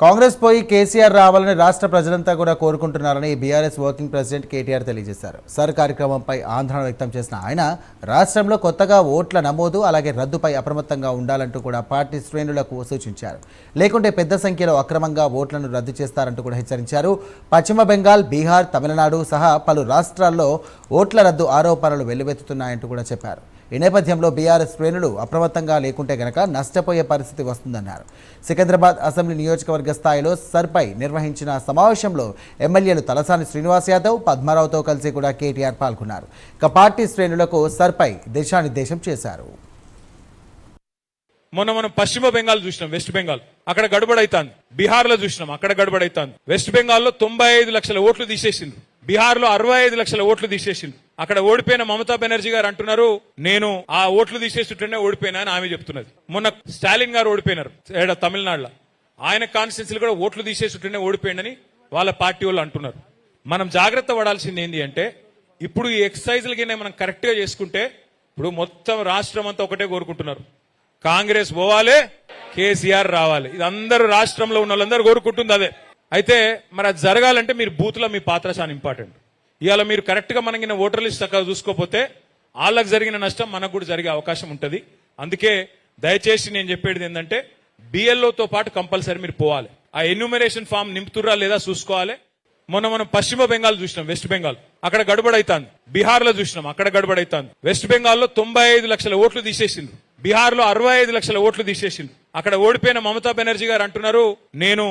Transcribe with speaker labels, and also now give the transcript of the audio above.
Speaker 1: కాంగ్రెస్ పోయి కేసీఆర్ రావాలని రాష్ట్ర ప్రజలంతా కూడా కోరుకుంటున్నారని బీఆర్ఎస్ వర్కింగ్ ప్రెసిడెంట్ కేటీఆర్ తెలియజేశారు. సర్ కార్యక్రమంపై ఆందోళన వ్యక్తం చేసిన ఆయన రాష్ట్రంలో కొత్తగా ఓట్ల నమోదు అలాగే రద్దుపై అప్రమత్తంగా ఉండాలంటూ కూడా పార్టీ శ్రేణులకు సూచించారు. లేకుంటే పెద్ద సంఖ్యలో అక్రమంగా ఓట్లను రద్దు చేస్తారంటూ కూడా హెచ్చరించారు. పశ్చిమ బెంగాల్, బీహార్, తమిళనాడు సహా పలు రాష్ట్రాల్లో ఓట్ల రద్దు ఆరోపణలు వెల్లువెత్తుతున్నాయంటూ కూడా చెప్పారు. ఈ నేపథ్యంలో బీఆర్ఎస్ శ్రేణులు అప్రమత్తంగా లేకుంటే గనక నష్టపోయే పరిస్థితి వస్తుందన్నారు. సికింద్రాబాద్ అసెంబ్లీ నియోజకవర్గ స్థాయిలో సర్పై నిర్వహించిన సమావేశంలో ఎమ్మెల్యేలు తలసాని శ్రీనివాస్ యాదవ్, పద్మారావుతో కలిసి కూడా కేటీఆర్ పాల్గొన్నారు. ఇక పార్టీ శ్రేణులకు సర్పై దిశానిర్దేశం చేశారు.
Speaker 2: మనం పశ్చిమ బెంగాల్ చూసినాం, వెస్ట్ బెంగాల్ అక్కడ గడబడైతాంది. బీహార్ లో చూసినాం, అక్కడ గడబడైతాంది. వెస్ట్ బెంగాల్లో 95 లక్షల ఓట్లు తీసేసింది. బీహార్ లో 65 లక్షల ఓట్లు తీసేసింది. అక్కడ ఓడిపోయిన మమతా బెనర్జీ గారు అంటున్నారు, నేను ఆ ఓట్లు తీసేస్తుంటేనే ఓడిపోయినా అని ఆమె చెప్తున్నది. మొన్న స్టాలిన్ గారు ఓడిపోయినారు తమిళనాడులో, ఆయన కాన్స్టిట్యున్సీలు కూడా ఓట్లు తీసేస్తుంటేనే ఓడిపోయిందని వాళ్ళ పార్టీ వాళ్ళు అంటున్నారు. మనం జాగ్రత్త పడాల్సింది ఏంటి అంటే, ఇప్పుడు ఈ ఎక్సర్సైజ్లకి మనం కరెక్ట్ గా చేసుకుంటే, ఇప్పుడు మొత్తం రాష్ట్రం అంతా ఒకటే కోరుకుంటున్నారు, కాంగ్రెస్ పోవాలి, కేసీఆర్ రావాలి. ఇది అందరూ రాష్ట్రంలో ఉన్న వాళ్ళందరూ కోరుకుంటుంది అదే. అయితే మరి అది జరగాలంటే మీరు బూత్ లో మీ పాత్ర చాలా ఇంపార్టెంట్. ఇవాళ మీరు కరెక్ట్ గా మనకి ఓటర్ లిస్ట్ చక్కగా చూసుకోకపోతే వాళ్ళకి జరిగిన నష్టం మనకు కూడా జరిగే అవకాశం ఉంటుంది. అందుకే దయచేసి నేను చెప్పేది ఏంటంటే, బిఎల్ఓతో పాటు కంపల్సరీ మీరు పోవాలి. ఆ ఎన్యూమరేషన్ ఫామ్ నింపుతుర్రా లేదా చూసుకోవాలి. మనం పశ్చిమ బెంగాల్ చూసినాం, వెస్ట్ బెంగాల్ అక్కడ గడబడైతాంది. బీహార్ లో చూసినాం, అక్కడ గడబడైతాంది. వెస్ట్ బెంగాల్లో 95 లక్షల ఓట్లు తీసేసింది. బీహార్ లో 65 లక్షల ఓట్లు తీసేసింది. అక్కడ ఓడిపోయిన మమతా బెనర్జీ గారు అంటున్నారు, నేను